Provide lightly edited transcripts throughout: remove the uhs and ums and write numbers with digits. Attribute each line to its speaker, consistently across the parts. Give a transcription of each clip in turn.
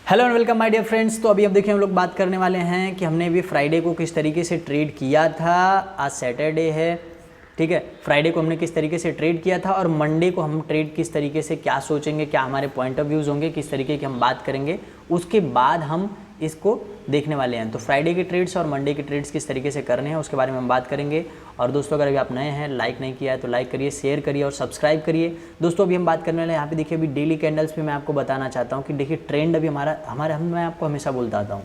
Speaker 1: Hello and welcome my dear friends. तो अभी अब देखिए हम लोग बात करने वाले हैं कि हमने अभी फ्राइडे को किस तरीके से ट्रेड किया था। आज सैटरडे है, ठीक है। फ्राइडे को हमने किस तरीके से ट्रेड किया था और मंडे को हम ट्रेड किस तरीके से क्या सोचेंगे, क्या हमारे पॉइंट ऑफ व्यूज़ होंगे, किस तरीके की हम बात करेंगे, उसके बाद हम इसको देखने वाले हैं। तो फ्राइडे के ट्रेड्स और मंडे के ट्रेड्स किस तरीके से करने हैं उसके बारे में हम बात करेंगे। और दोस्तों अगर अभी आप नए हैं, लाइक नहीं किया है तो लाइक करिए, शेयर करिए और सब्सक्राइब करिए। दोस्तों अभी हम बात करने वाले हैं यहाँ पे देखिए, अभी डेली कैंडल्स पे मैं आपको बताना चाहता हूँ कि देखिए ट्रेंड अभी मैं आपको हमेशा बोलता आता हूँ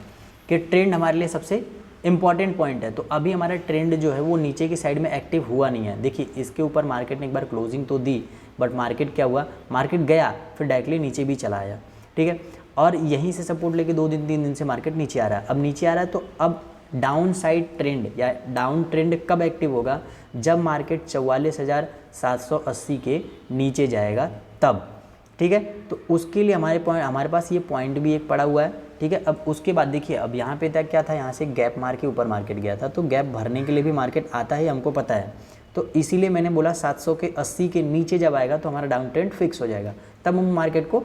Speaker 1: कि ट्रेंड हमारे लिए सबसे इंपॉर्टेंट पॉइंट है। तो अभी हमारा ट्रेंड जो है वो नीचे की साइड में एक्टिव हुआ नहीं है। देखिए इसके ऊपर मार्केट ने एक बार क्लोजिंग तो दी, बट मार्केट क्या हुआ, मार्केट गया फिर डायरेक्टली नीचे भी चला आया, ठीक है। और यहीं से सपोर्ट लेके 2 दिन 3 दिन से मार्केट नीचे आ रहा है। अब नीचे आ रहा है तो अब डाउन साइड ट्रेंड या डाउन ट्रेंड कब एक्टिव होगा, जब मार्केट 44,780 के नीचे जाएगा तब, ठीक है। तो उसके लिए हमारे पास ये पॉइंट भी एक पड़ा हुआ है, ठीक है। अब उसके बाद देखिए अब यहाँ पे तक क्या था, यहाँ से गैप मार के ऊपर मार्केट गया था, तो गैप भरने के लिए भी मार्केट आता है, हमको पता है। तो इसीलिए मैंने बोला 780 के नीचे जब आएगा तो हमारा डाउन ट्रेंड फिक्स हो जाएगा, तब हम मार्केट को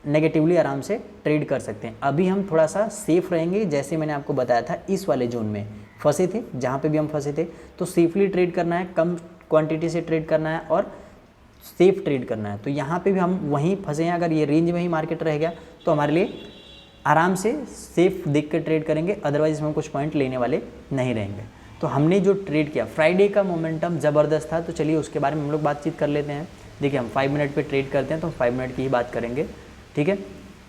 Speaker 1: नेगेटिवली आराम से ट्रेड कर सकते हैं। अभी हम थोड़ा सा सेफ रहेंगे, जैसे मैंने आपको बताया था इस वाले जोन में फंसे थे, जहाँ पे भी हम फंसे थे। तो सेफली ट्रेड करना है, कम क्वांटिटी से ट्रेड करना है और सेफ ट्रेड करना है। तो यहाँ पे भी हम वहीं फंसे हैं, अगर ये रेंज में ही मार्केट रह गया तो हमारे लिए आराम से सेफ देख कर ट्रेड करेंगे, अदरवाइज हम कुछ पॉइंट लेने वाले नहीं रहेंगे। तो हमने जो ट्रेड किया, फ्राइडे का मोमेंटम ज़बरदस्त था, तो चलिए उसके बारे में हम लोग बातचीत कर लेते हैं। देखिए हम 5 मिनट पे ट्रेड करते हैं तो 5 मिनट की ही बात करेंगे, ठीक है।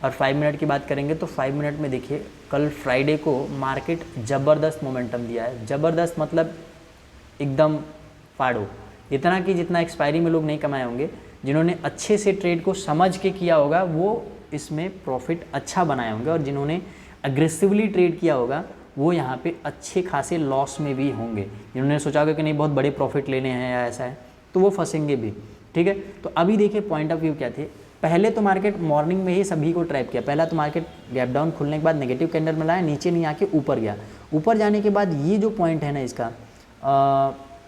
Speaker 1: और 5 मिनट की बात करेंगे तो 5 मिनट में देखिए कल फ्राइडे को मार्केट ज़बरदस्त मोमेंटम दिया है। ज़बरदस्त मतलब एकदम फाड़ो, इतना कि जितना एक्सपायरी में लोग नहीं कमाए होंगे। जिन्होंने अच्छे से ट्रेड को समझ के किया होगा वो इसमें प्रॉफिट अच्छा बनाए होंगे, और जिन्होंने अग्रेसिवली ट्रेड किया होगा वो यहाँ पे अच्छे खासे लॉस में भी होंगे। जिन्होंने सोचा होगा कि नहीं बहुत बड़े प्रॉफिट लेने हैं या ऐसा है, तो वो फंसेंगे भी, ठीक है। तो अभी देखिए पॉइंट ऑफ व्यू क्या थे। पहले तो मार्केट मॉर्निंग में ही सभी को ट्रैप किया। पहला तो मार्केट गैप डाउन खुलने के बाद नेगेटिव कैंडल में लाया, नीचे नहीं आके ऊपर गया। ऊपर जाने के बाद ये जो पॉइंट है ना इसका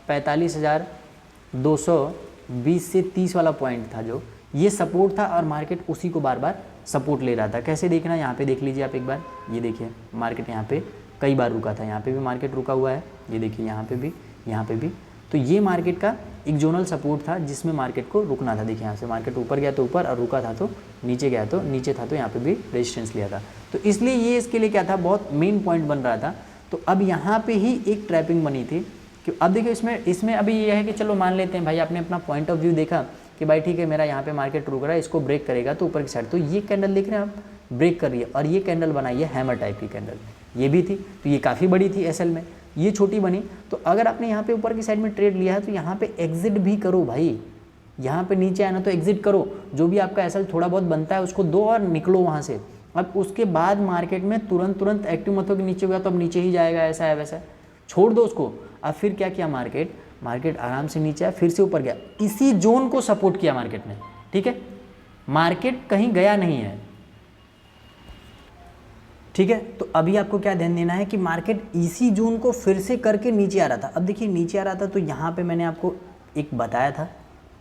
Speaker 1: 45,220 से 30 वाला पॉइंट था, जो ये सपोर्ट था और मार्केट उसी को बार बार सपोर्ट ले रहा था। कैसे देखना, यहाँ पे देख लीजिए आप एक बार, ये देखिए मार्केट यहाँ पे कई बार रुका था, यहाँ पे भी मार्केट रुका हुआ है, ये देखिए यहाँ पे भी, यहाँ पे भी। तो ये मार्केट का एक जोनल सपोर्ट था जिसमें मार्केट को रुकना था। देखिए यहाँ से मार्केट ऊपर गया तो ऊपर, और रुका था तो नीचे गया तो नीचे था, तो यहाँ पे भी रेजिस्टेंस लिया था। तो इसलिए ये इसके लिए क्या था, बहुत मेन पॉइंट बन रहा था। तो अब यहाँ पे ही एक ट्रैपिंग बनी थी कि अब देखिए इसमें अभी ये है कि चलो मान लेते हैं भाई आपने अपना पॉइंट ऑफ व्यू देखा कि भाई ठीक है मेरा यहाँ पे मार्केट रुक रहा है, इसको ब्रेक करेगा तो ऊपर की साइड, तो ये कैंडल देख रहे हैं आप ब्रेक कर रही है, और ये कैंडल बनाई है हैमर टाइप की कैंडल, ये भी थी, तो ये काफ़ी बड़ी थी एसएल में, ये छोटी बनी। तो अगर आपने यहाँ पे ऊपर की साइड में ट्रेड लिया है तो यहाँ पे एग्जिट भी करो भाई, यहाँ पे नीचे आना तो एग्जिट करो, जो भी आपका एसएल थोड़ा बहुत बनता है उसको दो और निकलो वहाँ से। अब उसके बाद मार्केट में तुरंत एक्टिव मत हो कि नीचे हो गया तो अब नीचे ही जाएगा, ऐसा है वैसा है, छोड़ दो उसको। अब फिर क्या किया, मार्केट आराम से नीचे आया, फिर से ऊपर गया, इसी जोन को सपोर्ट किया मार्केट ने, ठीक है। मार्केट कहीं गया नहीं है, ठीक है। तो अभी आपको क्या ध्यान देना है कि मार्केट इसी जोन को फिर से करके नीचे आ रहा था। अब देखिए नीचे आ रहा था तो यहाँ पे मैंने आपको एक बताया था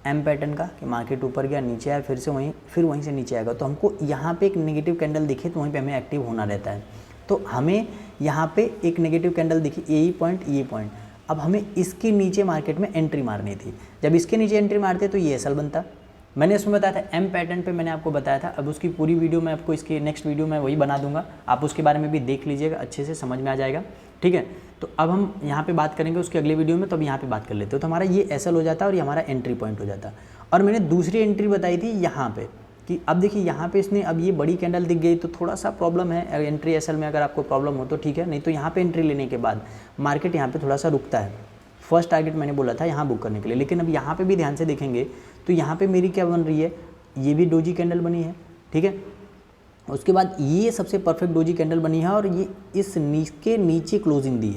Speaker 1: एम पैटर्न का कि मार्केट ऊपर गया, नीचे आया, फिर वहीं से नीचे आएगा। तो हमको यहाँ पे एक नेगेटिव कैंडल दिखे तो वहीं पे हमें एक्टिव होना रहता है। तो हमें यहाँ पे एक नेगेटिव कैंडल दिखी, ये पॉइंट, अब हमें इसके नीचे मार्केट में एंट्री मारनी थी। जब इसके नीचे एंट्री मारते तो ये एसएल बनता। मैंने इसमें बताया था एम पैटर्न पे, मैंने आपको बताया था। अब उसकी पूरी वीडियो मैं आपको इसके नेक्स्ट वीडियो में वही बना दूंगा, आप उसके बारे में भी देख लीजिएगा, अच्छे से समझ में आ जाएगा, ठीक है। तो अब हम यहाँ पे बात करेंगे उसके अगले वीडियो में, तो अब यहाँ पे बात कर लेते हो। तो हमारा ये एसएल हो जाता है और ये हमारा एंट्री पॉइंट हो जाता है। और मैंने दूसरी एंट्री बताई थी यहाँ पे कि अब देखिए यहाँ पे इसने अब ये बड़ी कैंडल दिख गई तो थोड़ा सा प्रॉब्लम है एंट्री एसएल में, अगर आपको प्रॉब्लम हो तो ठीक है, नहीं तो यहाँ पे एंट्री लेने के बाद मार्केट यहाँ पे थोड़ा सा रुकता है। फर्स्ट टारगेट मैंने बोला था यहाँ बुक करने के लिए, लेकिन अब यहाँ पे भी ध्यान से देखेंगे तो यहाँ पे मेरी क्या बन रही है, ये भी डोजी कैंडल बनी है, ठीक है। उसके बाद ये सबसे परफेक्ट डोजी कैंडल बनी है और ये इस के नीचे क्लोजिंग दी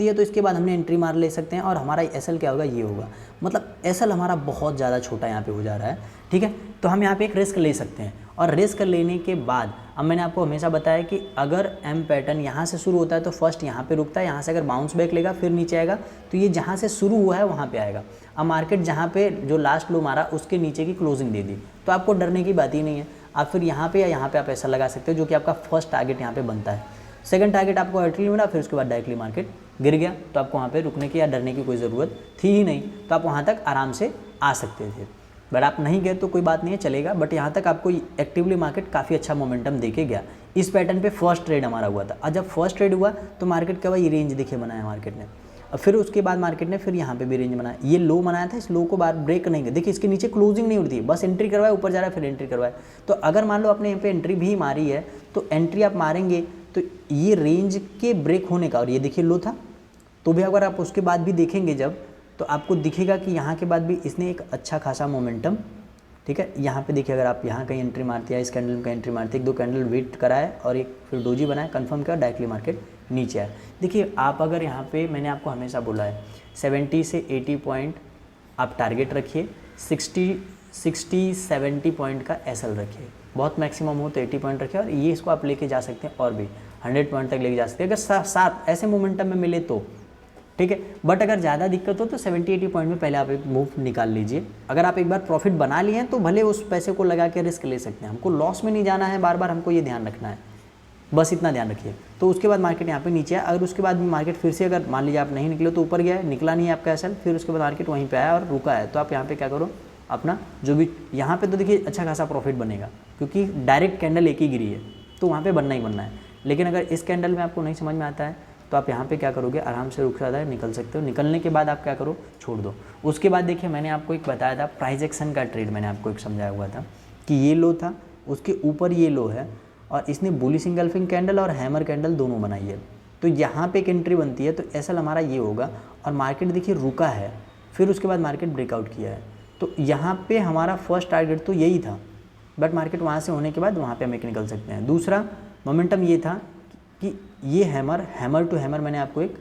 Speaker 1: है, तो इसके बाद हमने एंट्री मार ले सकते हैं और हमारा एसएल क्या होगा, ये होगा। मतलब एसएल हमारा बहुत ज़्यादा छोटा यहाँ पे हो जा रहा है, ठीक है। तो हम यहाँ पे एक रिस्क ले सकते हैं, और रिस्क लेने के बाद अब मैंने आपको हमेशा बताया कि अगर एम पैटर्न यहाँ से शुरू होता है तो फर्स्ट यहाँ पे रुकता है, यहाँ से अगर बाउंस बैक लेगा फिर नीचे आएगा तो ये जहाँ से शुरू हुआ है वहाँ पे आएगा। अब मार्केट जहाँ पे जो लास्ट लो मारा उसके नीचे की क्लोजिंग दे दी तो आपको डरने की बात ही नहीं है। आप फिर यहाँ पे या यहाँ पे आप ऐसा लगा सकते हो, जो कि आपका फर्स्ट टारगेट यहाँ पे बनता है। सेकंड टारगेट आपको अर्टली मिला, फिर उसके बाद डायरेक्टली मार्केट गिर गया, तो आपको वहाँ पे रुकने की या डरने की कोई ज़रूरत थी ही नहीं, तो आप वहाँ तक आराम से आ सकते थे। बट आप नहीं गए तो कोई बात नहीं है, चलेगा। बट यहाँ तक आपको एक्टिवली मार्केट काफ़ी अच्छा मोमेंटम देके गया। इस पैटर्न पे फर्स्ट ट्रेड हमारा हुआ था। और जब फर्स्ट ट्रेड हुआ तो मार्केट क्या हुआ, ये रेंज देखिए बनाया मार्केट ने, और फिर उसके बाद मार्केट ने फिर यहाँ पे भी रेंज बनाया। ये लो बनाया था, इस लो को बार ब्रेक नहीं किया, देखिए इसके नीचे क्लोजिंग नहीं उठती है, बस एंट्री करवाए, ऊपर जा रहा है, फिर एंट्री करवाए। तो अगर मान लो आपने यहाँ पे एंट्री भी मारी है, तो एंट्री आप मारेंगे तो ये रेंज के ब्रेक होने का, और ये देखिए लो था, तो भी अगर आप उसके बाद भी देखेंगे जब, तो आपको दिखेगा कि यहाँ के बाद भी इसने एक अच्छा खासा मोमेंटम, ठीक है। यहाँ पे देखिए, अगर आप यहाँ कहीं एंट्री मारती है, इस कैंडल में कहीं एंट्री मारती है, 1-2 कैंडल वेट कराए और एक फिर डोजी बनाए, कंफर्म किया, डायरेक्टली मार्केट नीचे आए। देखिए आप अगर यहाँ पे, मैंने आपको हमेशा बोला है 70 से 80 पॉइंट आप टारगेट रखिए, 60-70 पॉइंट का एसएल रखिए, बहुत मैक्सिमम हो तो 80 पॉइंट रखिए, और ये इसको आप लेके जा सकते हैं और भी 100 पॉइंट तक लेके जा सकते हैं, अगर साथ ऐसे मोमेंटम में मिले तो, ठीक है। बट अगर ज़्यादा दिक्कत हो तो 70-80 पॉइंट में पहले आप एक मूव निकाल लीजिए। अगर आप एक बार प्रॉफिट बना लिए हैं तो भले उस पैसे को लगा के रिस्क ले सकते हैं, हमको लॉस में नहीं जाना है, बार बार हमको ये ध्यान रखना है, बस इतना ध्यान रखिए। तो उसके बाद मार्केट यहाँ पे नीचे आया, अगर उसके बाद मार्केट फिर से, अगर मान लीजिए आप नहीं निकले तो ऊपर गया है, निकला नहीं है आपका एसएल, फिर उसके बाद मार्केट वहीं पे आया और रुका है, तो आप यहाँ पे क्या करो, अपना जो भी यहाँ पे, तो देखिए अच्छा खासा प्रॉफिट बनेगा, क्योंकि डायरेक्ट कैंडल एक ही गिरी है, तो वहाँ पे बनना ही बनना है। लेकिन अगर इस कैंडल में आपको नहीं समझ में आता है, तो आप यहाँ पे क्या करोगे, आराम से रुक जाता है, निकल सकते हो। निकलने के बाद आप क्या करो, छोड़ दो। उसके बाद देखिए मैंने आपको एक बताया था प्राइस एक्शन का ट्रेड, मैंने आपको एक समझाया हुआ था कि ये लो था, उसके ऊपर ये लो है, और इसने बुलिश इंगल्फिंग कैंडल और हैमर कैंडल दोनों बनाई है, तो यहाँ पे एक एंट्री बनती है, तो ऐसा हमारा ये होगा, और मार्केट देखिए रुका है, फिर उसके बाद मार्केट ब्रेकआउट किया है, तो यहाँ पे हमारा फर्स्ट टारगेट तो यही था, बट मार्केट वहाँ से होने के बाद वहाँ पे हम एक निकल सकते हैं। दूसरा मोमेंटम ये था कि ये हैमर टू हैमर मैंने आपको एक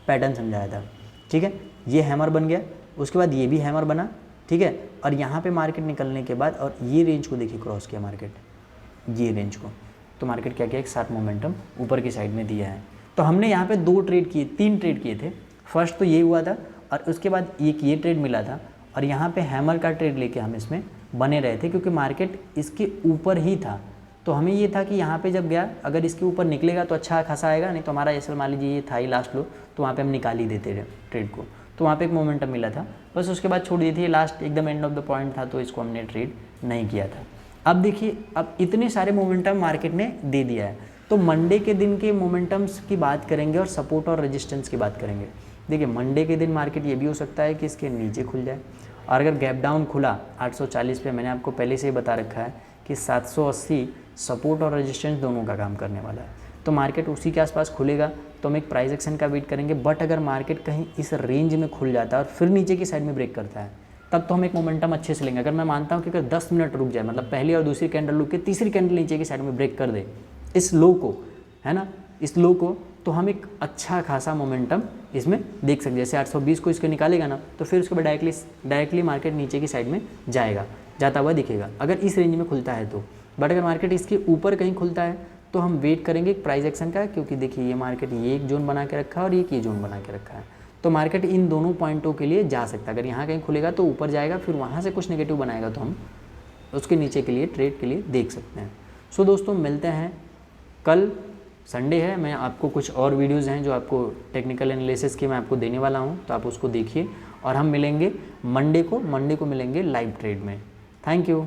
Speaker 1: पैटर्न समझाया था, ठीक है। ये हैमर बन गया, उसके बाद ये भी हैमर बना, ठीक है, और यहाँ पे मार्केट निकलने के बाद, और ये रेंज को देखिए क्रॉस किया मार्केट, ये रेंज को, तो मार्केट क्या किया, एक साथ मोमेंटम ऊपर की साइड में दिया है। तो हमने यहाँ पे 3 ट्रेड किए थे। फर्स्ट तो ये हुआ था, और उसके बाद एक ये ट्रेड मिला था, और यहाँ पे हैमर का ट्रेड लेके हम इसमें बने रहे थे, क्योंकि मार्केट इसके ऊपर ही था, तो हमें ये था कि यहाँ पे जब गया, अगर इसके ऊपर निकलेगा तो अच्छा खासा आएगा, नहीं तो हमारा एसएल मान लीजिए ये था ही लास्ट लो, तो वहाँ पे हम निकाल ही देते ट्रेड को, तो वहाँ पे एक मोमेंटम मिला था, बस उसके बाद छोड़ दी थी, लास्ट एकदम एंड ऑफ द पॉइंट था, तो इसको हमने ट्रेड नहीं किया था। अब देखिए, अब इतने सारे मोमेंटम मार्केट ने दे दिया है, तो मंडे के दिन के मोमेंटम्स की बात करेंगे और सपोर्ट और रेजिस्टेंस की बात करेंगे। देखिए मंडे के दिन मार्केट ये भी हो सकता है कि इसके नीचे खुल जाए, और अगर गैप डाउन खुला 840 पे, मैंने आपको पहले से ही बता रखा है कि 780 सपोर्ट और रेजिस्टेंस दोनों का काम करने वाला है, तो मार्केट उसी के आसपास खुलेगा, तो हम एक प्राइस एक्शन का वेट करेंगे। बट अगर मार्केट कहीं इस रेंज में खुल जाता है और फिर नीचे की साइड में ब्रेक करता है, तब तो हम एक मोमेंटम अच्छे से लेंगे। अगर मैं मानता हूँ कि अगर 10 मिनट रुक जाए, मतलब पहली और दूसरी कैंडल रुक के तीसरी कैंडल नीचे की साइड में ब्रेक कर दे इस लो को, है ना, इस लो को, तो हम एक अच्छा खासा मोमेंटम इसमें देख सकते हैं। जैसे 820 को इसको निकालेगा ना, तो फिर उसके बाद डायरेक्टली मार्केट नीचे की साइड में जाएगा, जाता हुआ दिखेगा, अगर इस रेंज में खुलता है तो। बट अगर मार्केट इसके ऊपर कहीं खुलता है तो हम वेट करेंगे प्राइस एक्शन का, क्योंकि देखिए ये मार्केट ये एक जोन बना के रखा है और एक ये जोन बना के रखा है, तो मार्केट इन दोनों पॉइंटों के लिए जा सकता है। अगर यहाँ कहीं खुलेगा तो ऊपर जाएगा, फिर वहाँ से कुछ नेगेटिव बनाएगा तो हम उसके नीचे के लिए ट्रेड के लिए देख सकते हैं। सो दोस्तों मिलते हैं कल, संडे है, मैं आपको कुछ और वीडियोस हैं जो आपको टेक्निकल एनालिसिस की मैं आपको देने वाला हूँ, तो आप उसको देखिए, और हम मिलेंगे मंडे को मिलेंगे लाइव ट्रेड में। Thank you.